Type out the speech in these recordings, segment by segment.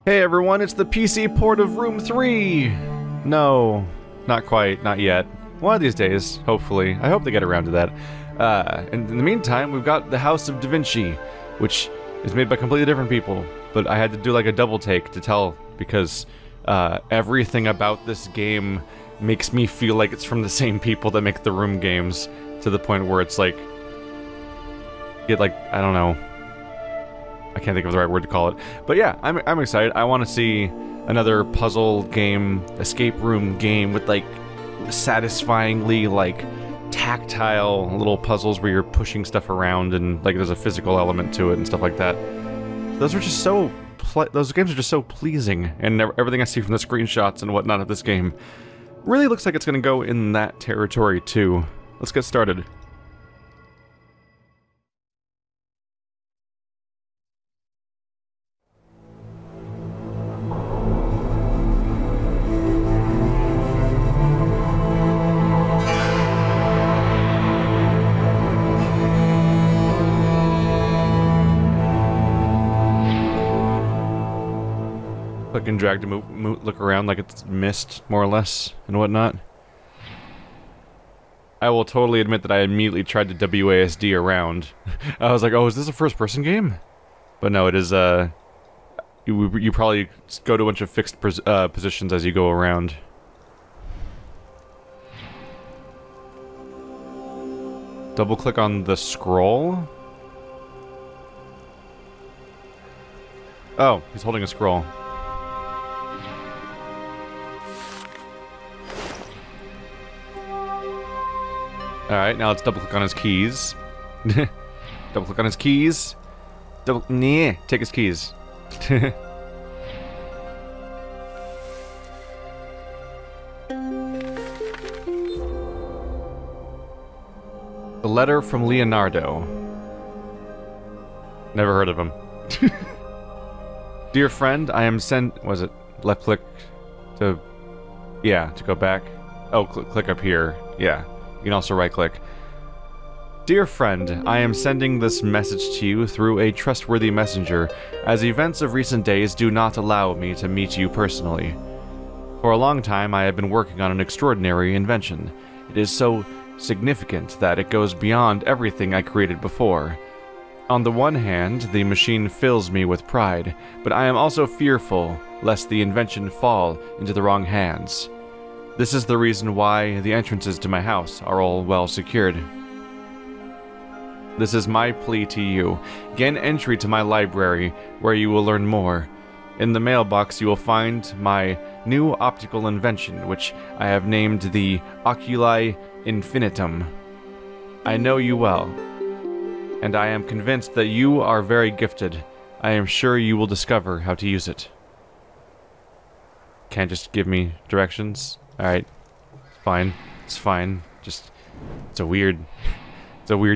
Hey everyone, it's the PC port of Room 3! No, not quite, not yet. One of these days, hopefully. I hope they get around to that. And in the meantime, we've got the House of Da Vinci, which is made by completely different people. But I had to do like a double take to tell, because everything about this game makes me feel like it's from the same people that make the Room games, to the point where it's like... I don't know. I can't think of the right word to call it. But yeah, I'm excited. I want to see another puzzle game, escape room game with like satisfyingly like tactile little puzzles where you're pushing stuff around and like there's a physical element to it and stuff like that. Those are just so those games are just so pleasing, and everything I see from the screenshots and whatnot of this game really looks like it's going to go in that territory too. Let's get started. Click and drag to look around like it's mist, more or less, and whatnot. I will totally admit that I immediately tried to WASD around. I was like, oh, is this a first-person game? But no, it is, you probably go to a bunch of fixed positions as you go around. Double-click on the scroll? Oh, he's holding a scroll. Alright, now let's double-click on his keys. Double-click on his keys. Take his keys. The letter from Leonardo. Never heard of him. Dear friend, I am was it left-click to... Yeah, to go back? Oh, click up here. Yeah. You can also right-click. Dear friend, I am sending this message to you through a trustworthy messenger, as events of recent days do not allow me to meet you personally. For a long time, I have been working on an extraordinary invention. It is so significant that it goes beyond everything I created before. On the one hand, the machine fills me with pride, but I am also fearful lest the invention fall into the wrong hands. This is the reason why the entrances to my house are all well secured. This is my plea to you. Gain entry to my library, where you will learn more. In the mailbox you will find my new optical invention, which I have named the Oculi Infinitum. I know you well, and I am convinced that you are very gifted. I am sure you will discover how to use it. Can't just give me directions? Alright, fine. It's fine. Just, it's a weird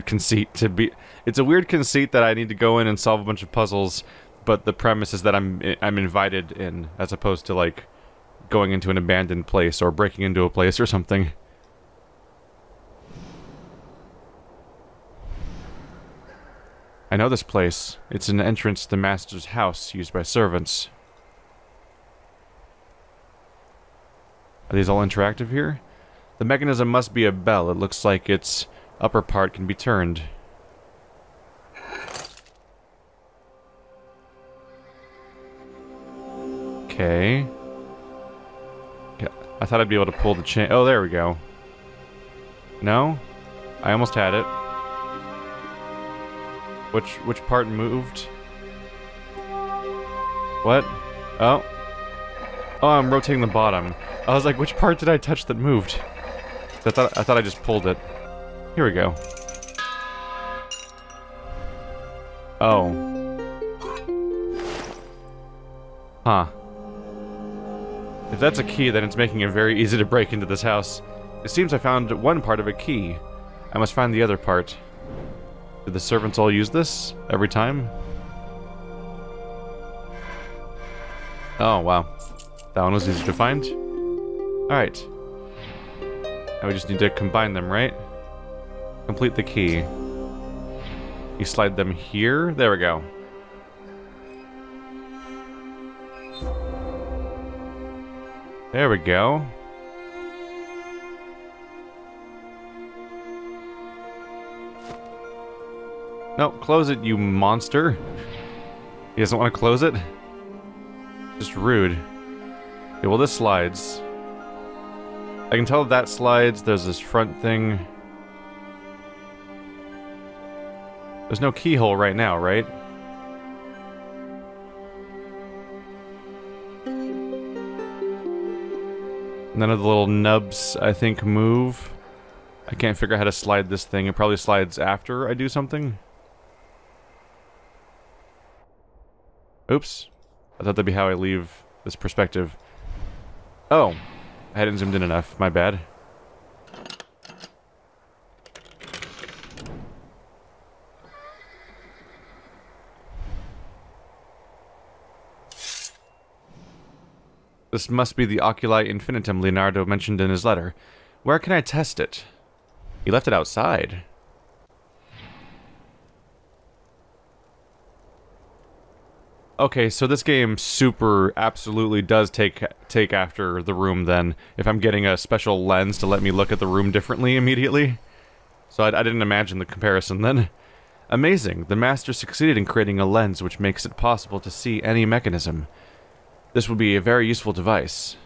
conceit to be. It's a weird conceit that I need to go in and solve a bunch of puzzles, but the premise is that I'm invited in, as opposed to like going into an abandoned place or breaking into a place or something. I know this place. It's an entrance to the master's house used by servants. Are these all interactive here? The mechanism must be a bell. It looks like its upper part can be turned. Okay. Yeah, I thought I'd be able to pull the chain. Oh, there we go. No? I almost had it. Which part moved? What? Oh. Oh, I'm rotating the bottom. I was like, which part did I touch that moved? I thought I just pulled it. Here we go. Oh. Huh. If that's a key, then it's making it very easy to break into this house. It seems I found one part of a key. I must find the other part. Did the servants all use this? Every time? Oh, wow. That one was easy to find. Alright. Now we just need to combine them, right? Complete the key. You slide them here? There we go. There we go. No, close it, you monster. He doesn't want to close it? Just rude. Okay, well, this slides. I can tell that slides. There's this front thing. There's no keyhole right now, right? None of the little nubs, I think, move. I can't figure out how to slide this thing. It probably slides after I do something. Oops. I thought that'd be how I leave this perspective. Oh. I hadn't zoomed in enough. My bad. This must be the Oculi Infinitum Leonardo mentioned in his letter. Where can I test it? He left it outside. Okay, so this game absolutely does take after the room then, if I'm getting a special lens to let me look at the room differently immediately. So I didn't imagine the comparison then. Amazing, the master succeeded in creating a lens which makes it possible to see any mechanism. This will be a very useful device.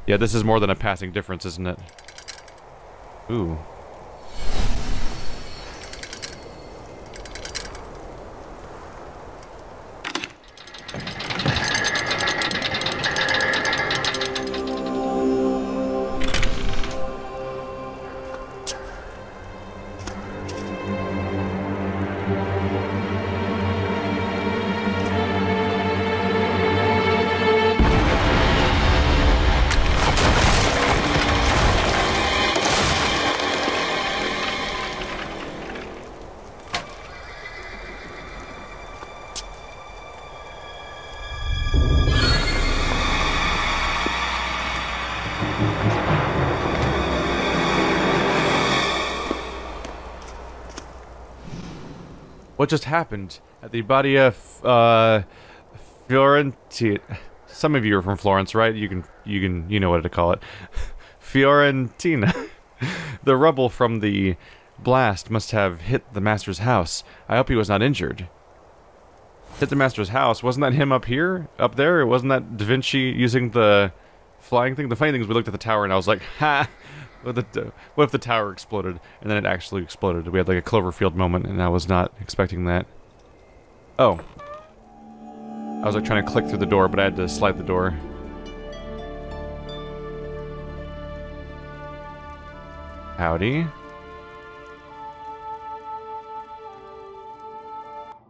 Yeah, this is more than a passing difference, isn't it? Ooh. What just happened at the Badia Fiorentina? Some of you are from Florence, right? You know what to call it. Fiorentina. The rubble from the blast must have hit the master's house. I hope he was not injured. Hit the master's house? Wasn't that him up here? Up there? Wasn't that Da Vinci using the flying thing? The funny thing is we looked at the tower and I was like, ha! What if the tower exploded? And then it actually exploded. We had like a Cloverfield moment, and I was not expecting that. Oh. I was like trying to click through the door, but I had to slide the door. Howdy.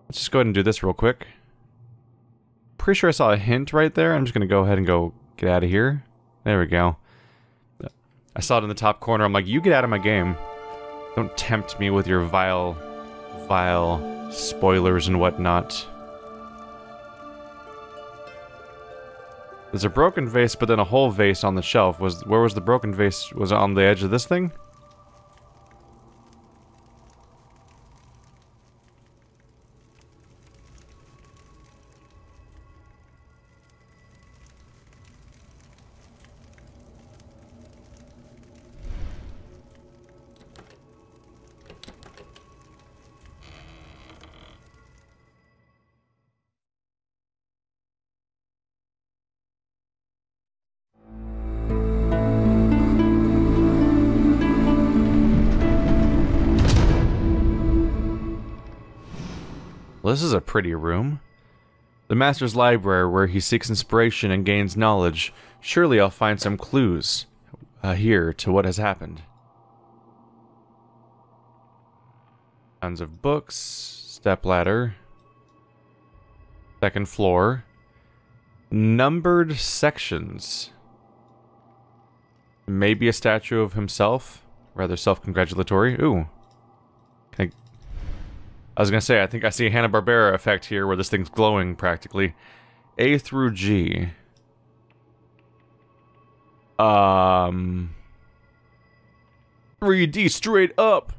Let's just go ahead and do this real quick. Pretty sure I saw a hint right there. I'm just gonna go ahead and go get out of here. There we go. I saw it in the top corner. I'm like, you get out of my game. Don't tempt me with your vile spoilers and whatnot. There's a broken vase, but then a whole vase on the shelf. Where was the broken vase? Was it on the edge of this thing? Well, this is a pretty room. The Master's library where he seeks inspiration and gains knowledge. Surely I'll find some clues here to what has happened. Tons of books, stepladder, second floor, numbered sections. Maybe a statue of himself, rather self-congratulatory. Ooh. I was gonna say, I think I see a Hanna-Barbera effect here where this thing's glowing practically. A through G. 3D straight up!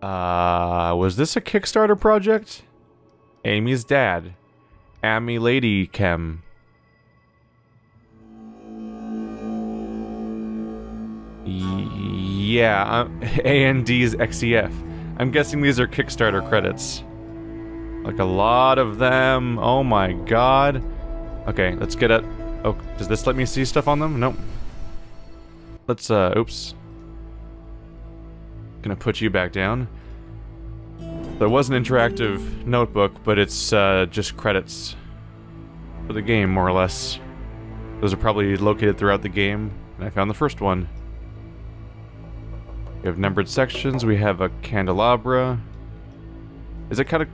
Was this a Kickstarter project? Amy's dad. Amy Lady Chem. Yeah, AND's XEF. I'm guessing these are Kickstarter credits. Like a lot of them. Oh my god. Okay, let's get it. Oh, does this let me see stuff on them? Nope. Let's, oops. Gonna put you back down. There was an interactive notebook, but it's, just credits for the game, more or less. Those are probably located throughout the game, and I found the first one. We have numbered sections, we have a candelabra. Is it kind of...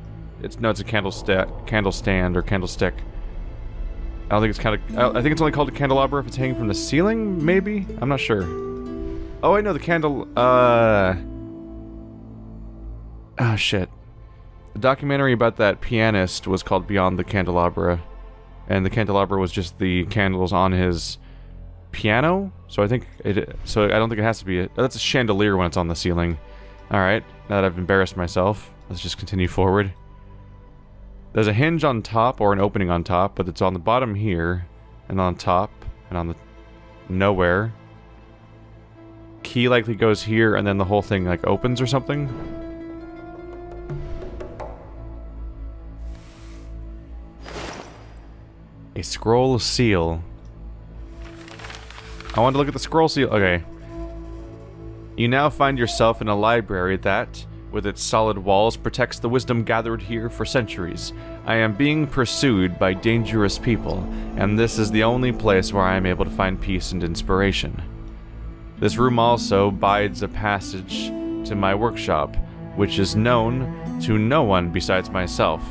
no, it's a candle stand, or candlestick. I don't think it's I think it's only called a candelabra if it's hanging from the ceiling, maybe? I'm not sure. Oh, I know, the candle... Oh, shit. The documentary about that pianist was called Beyond the Candelabra. And the candelabra was just the candles on his piano? So I think it... So I don't think it has to be... That's a chandelier when it's on the ceiling. Alright, now that I've embarrassed myself, let's just continue forward. There's a hinge on top, or an opening on top, but it's on the bottom here, and on top, and on the... nowhere. Key likely goes here, and then the whole thing, like, opens or something. A scroll seal. I want to look at the scroll seal. Okay. You now find yourself in a library that, with its solid walls, protects the wisdom gathered here for centuries. I am being pursued by dangerous people, and this is the only place where I am able to find peace and inspiration. This room also bides a passage to my workshop, which is known to no one besides myself.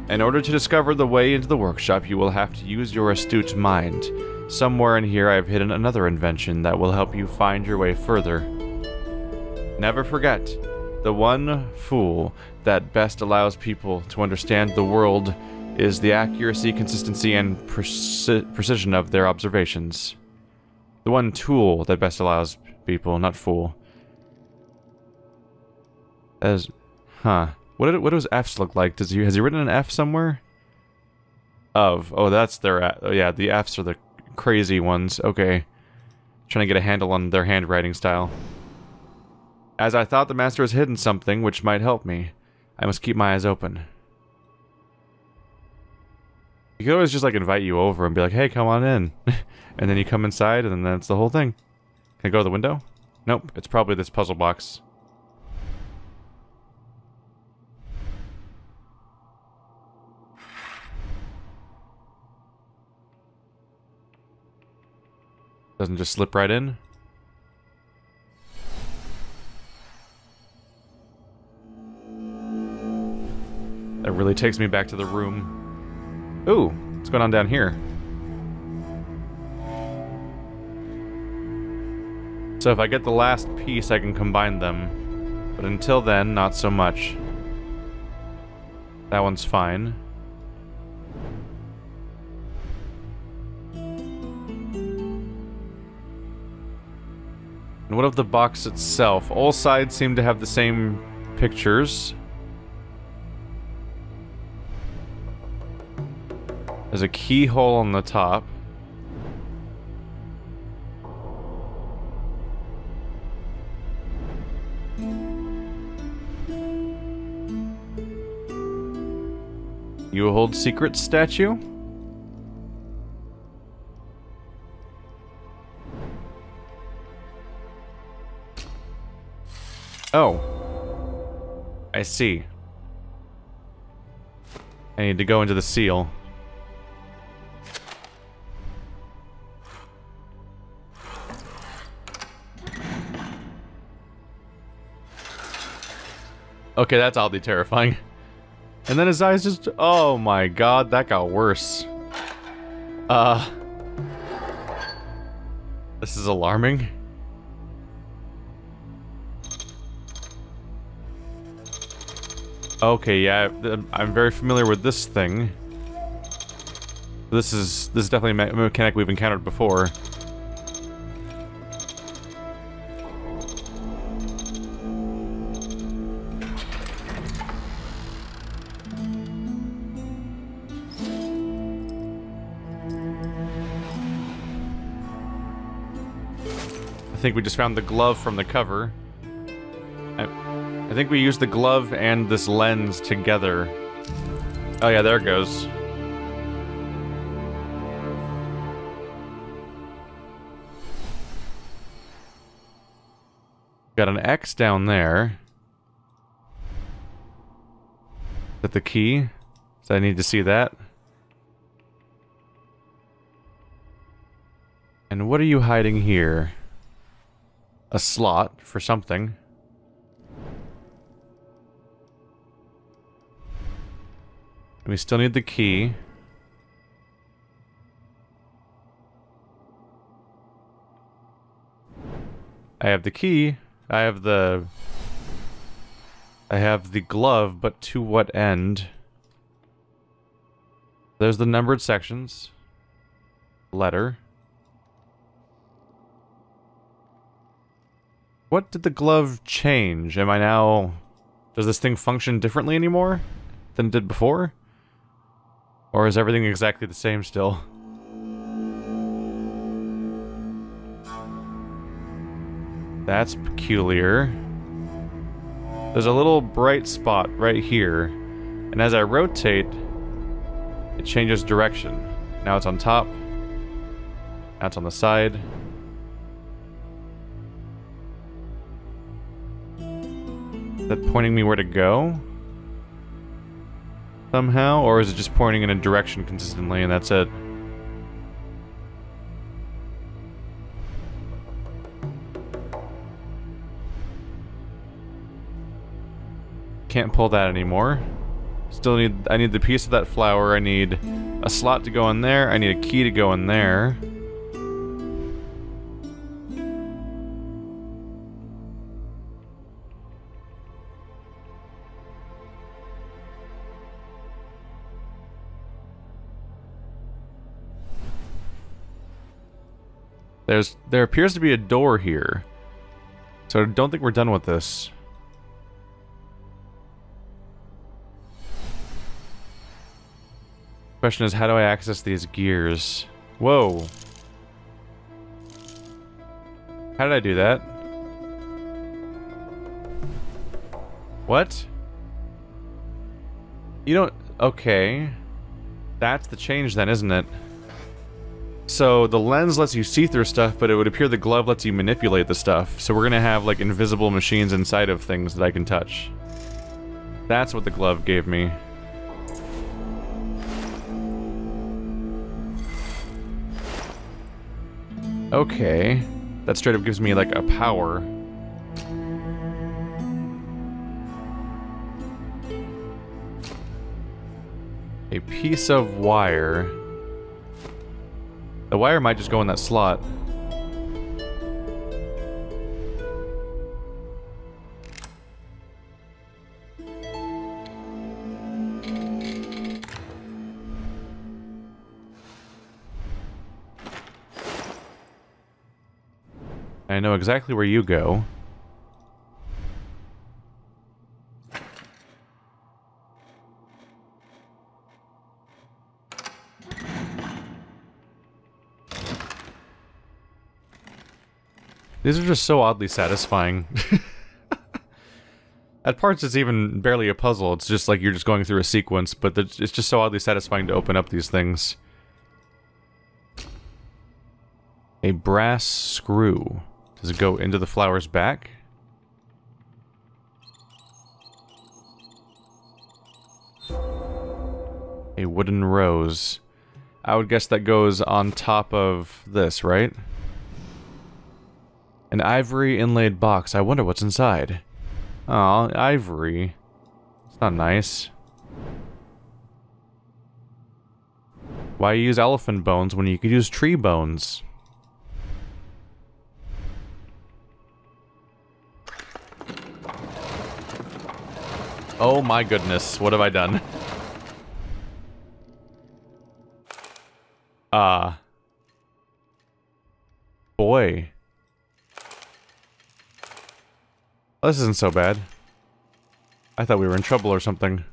In order to discover the way into the workshop, you will have to use your astute mind. Somewhere in here I have hidden another invention that will help you find your way further. Never forget, the one fool that best allows people to understand the world is the accuracy, consistency, and precision of their observations. The one tool that best allows people, not fool. Huh. What does F's look like? Has he written an F somewhere? Of. Oh, that's their... Oh, yeah, the F's are the crazy ones. Okay. Trying to get a handle on their handwriting style. As I thought the master has hidden something which might help me, I must keep my eyes open. He could always just, like, invite you over and be like, hey, come on in. And then you come inside, and then that's the whole thing. Can I go to the window? Nope, it's probably this puzzle box. Doesn't just slip right in. That really takes me back to the room. Ooh, what's going on down here? So if I get the last piece, I can combine them. But until then, not so much. That one's fine. And what of the box itself? All sides seem to have the same pictures. There's a keyhole on the top. You hold secret statue? Oh. I see. I need to go into the seal. Okay, that's oddly terrifying. And then his eyes just... Oh my god, that got worse. This is alarming. Okay, yeah, I'm very familiar with this thing. This is definitely a mechanic we've encountered before. think we just found the glove from the cover. I think we used the glove and this lens together. Oh yeah, there it goes. Got an X down there. Is that the key? So I need to see that. And what are you hiding here? A slot for something. We still need the key. I have the key. I have the glove, but to what end? There's the numbered sections. Letter. What did the glove change? Am I now... Does this thing function differently anymore than it did before? Or is everything exactly the same still? That's peculiar. There's a little bright spot right here, and as I rotate, it changes direction. Now it's on top, now it's on the side. Is that pointing me where to go? Somehow? Or is it just pointing in a direction consistently and that's it? Can't pull that anymore. Still I need the piece of that flower, I need a slot to go in there, I need a key to go in there. There appears to be a door here. So I don't think we're done with this. Question is, how do I access these gears? Whoa. How did I do that? What? You don't... Okay. That's the change then, isn't it? So the lens lets you see through stuff, but it would appear the glove lets you manipulate the stuff. So we're gonna have, like, invisible machines inside of things that I can touch. That's what the glove gave me. Okay. That straight up gives me, like, a power. A piece of wire. The wire might just go in that slot. I know exactly where you go. These are just so oddly satisfying. At parts it's even barely a puzzle, it's just like you're just going through a sequence, but it's just so oddly satisfying to open up these things. A brass screw. Does it go into the flower's back? A wooden rose. I would guess that goes on top of this, right? An ivory inlaid box. I wonder what's inside. Aw, ivory. It's not nice. Why use elephant bones when you could use tree bones? Oh my goodness, what have I done? Boy. Well, this isn't so bad. I thought we were in trouble or something.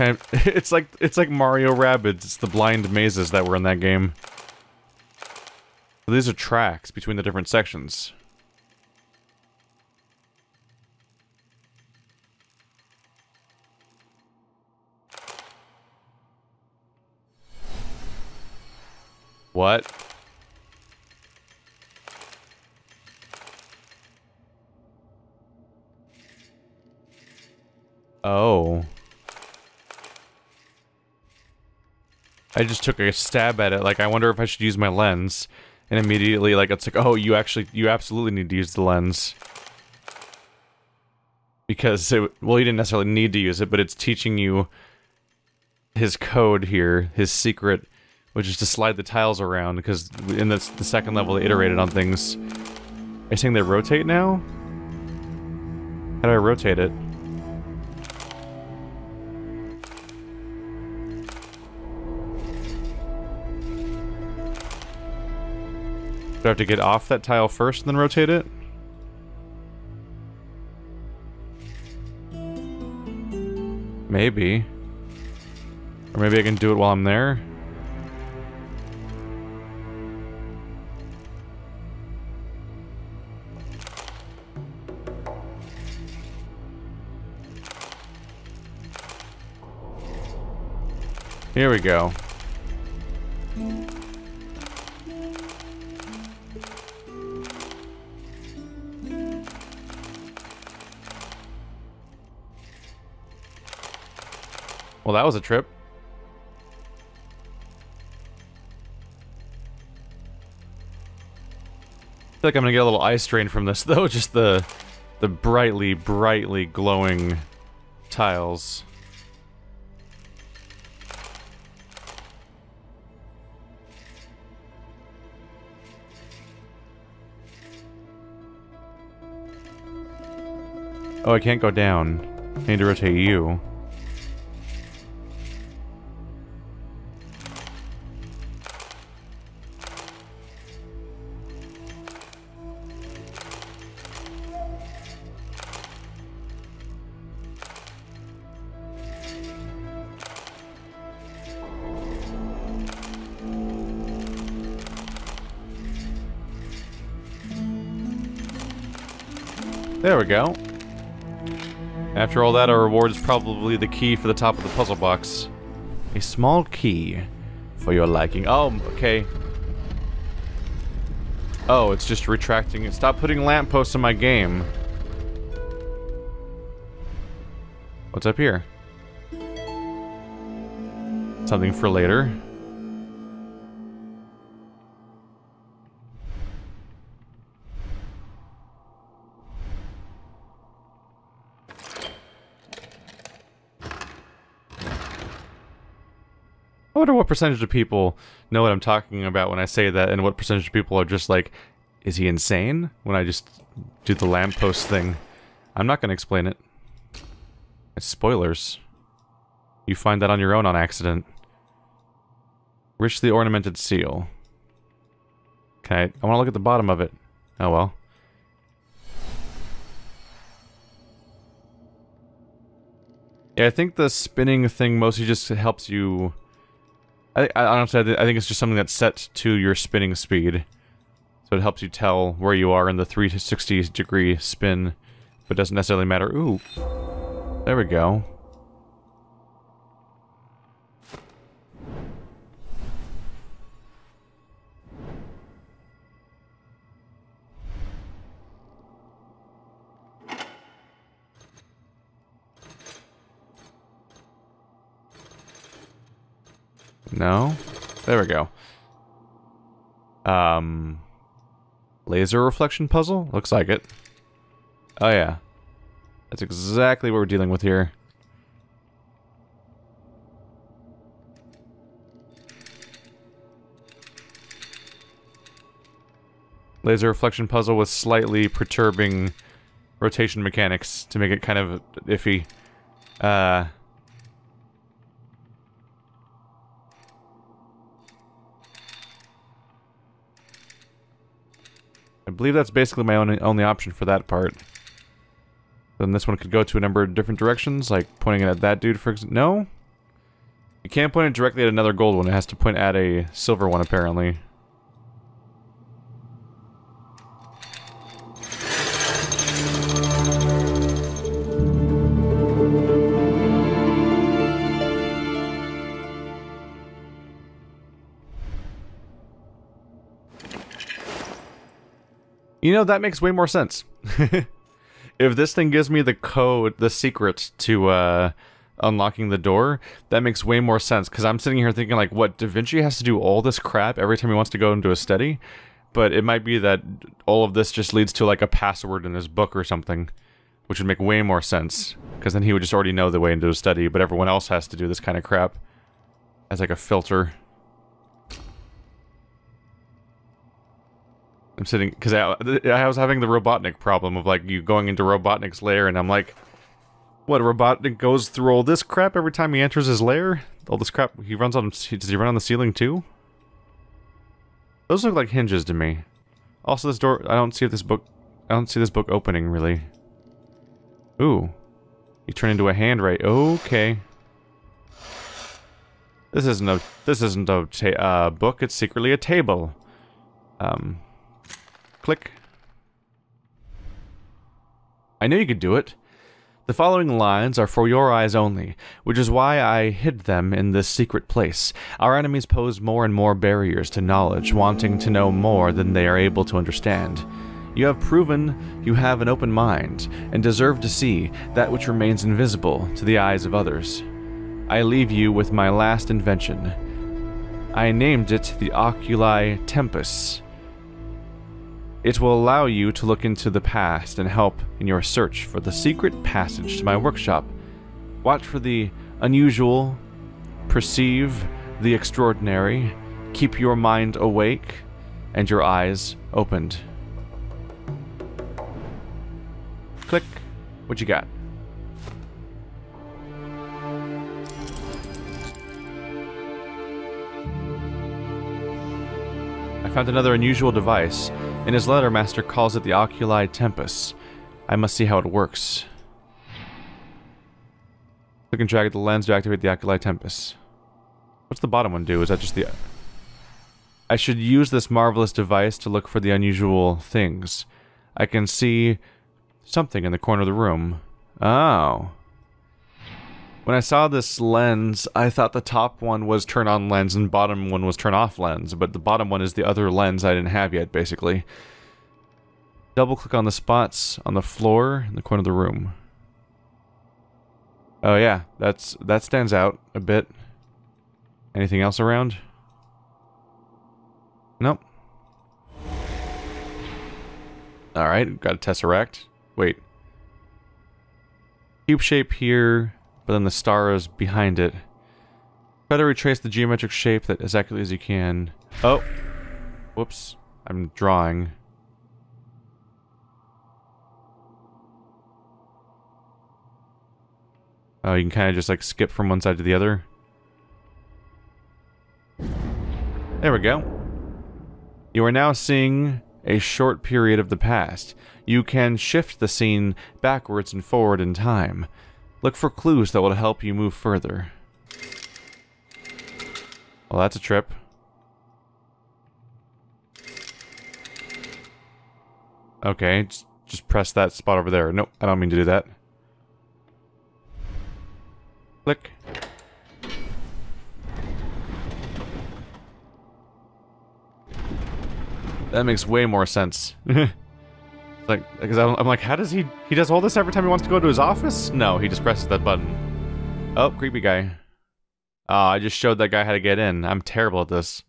kind of it's like Mario Rabbids. It's the blind mazes that were in that game. So these are tracks between the different sections. What? Oh. I just took a stab at it, like, I wonder if I should use my lens. And immediately, like, it's like, oh, you absolutely need to use the lens. Because, well, you didn't necessarily need to use it, but it's teaching you his code here, his secret, which is to slide the tiles around, because in the second level they iterated on things. Are you saying they rotate now? How do I rotate it? Do I have to get off that tile first and then rotate it? Maybe. Or maybe I can do it while I'm there? Here we go. Well, that was a trip. I feel like I'm gonna get a little eye strain from this, though. Just the brightly, brightly glowing tiles. Oh, I can't go down. I need to rotate you. There we go. After all that, our reward is probably the key for the top of the puzzle box. A small key for your liking. Oh, okay. Oh, it's just retracting it. Stop putting lampposts in my game. What's up here? Something for later. I wonder what percentage of people know what I'm talking about when I say that, and what percentage of people are just like, is he insane? When I just do the lamppost thing. I'm not gonna explain it. It's spoilers. You find that on your own on accident. Richly ornamented seal. Okay, I want to look at the bottom of it. Oh well. Yeah, I think the spinning thing mostly just helps you... I honestly, I think it's just something that's set to your spinning speed. So it helps you tell where you are in the 360-degree spin, but doesn't necessarily matter. Ooh. There we go. No? There we go. Laser reflection puzzle? Looks like it. Oh yeah. That's exactly what we're dealing with here. Laser reflection puzzle with slightly perturbing rotation mechanics to make it kind of iffy. I believe that's basically my only option for that part. Then this one could go to a number of different directions, like pointing it at that dude, for example. No? can't point it directly at another gold one. It has to point at a silver one, apparently. You know, that makes way more sense. If this thing gives me the code, the secret to unlocking the door, that makes way more sense. Because I'm sitting here thinking, like, what, Da Vinci has to do all this crap every time he wants to go into a study? But it might be that all of this just leads to, like, a password in his book or something. Which would make way more sense. Because then he would just already know the way into a study, but everyone else has to do this kind of crap. As, like, a filter. I'm sitting, because I was having the Robotnik problem of, like, you going into Robotnik's lair, and I'm like, what, Robotnik goes through all this crap every time he enters his lair? All this crap, he runs on, does he run on the ceiling too? Those look like hinges to me. Also, this door, I don't see this book opening, really. Ooh. You turn into a hand, right? Okay. This isn't a book, it's secretly a table. Click. I knew you could do it. The following lines are for your eyes only, which is why I hid them in this secret place. Our enemies pose more and more barriers to knowledge, wanting to know more than they are able to understand. You have proven you have an open mind, and deserve to see that which remains invisible to the eyes of others. I leave you with my last invention. I named it the Oculi Tempus. It will allow you to look into the past and help in your search for the secret passage to my workshop. Watch for the unusual, perceive the extraordinary, keep your mind awake and your eyes opened. Click. What you got? I found another unusual device. In his letter, Master calls it the Oculi Tempus. I must see how it works. Click and drag the lens to activate the Oculi Tempus. What's the bottom one do? Is that just the... I should use this marvelous device to look for the unusual things. I can see something in the corner of the room. Oh. When I saw this lens, I thought the top one was turn on lens and bottom one was turn off lens, but the bottom one is the other lens I didn't have yet, basically. Double click on the spots on the floor in the corner of the room. Oh yeah, that stands out a bit. Anything else around? Nope. Alright, got a tesseract. Wait. Cube shape here, but then the star is behind it. Try to retrace the geometric shape that as accurately as you can. Oh! Whoops. I'm drawing. Oh, you can kind of just like skip from one side to the other. There we go. You are now seeing a short period of the past. You can shift the scene backwards and forward in time. Look for clues that will help you move further. Well, that's a trip. Okay, just press that spot over there. Nope, I don't mean to do that. Click. That makes way more sense. Like, because I'm like, how does he does all this every time he wants to go to his office? No, he just presses that button. Oh, creepy guy. Oh, I just showed that guy how to get in. I'm terrible at this.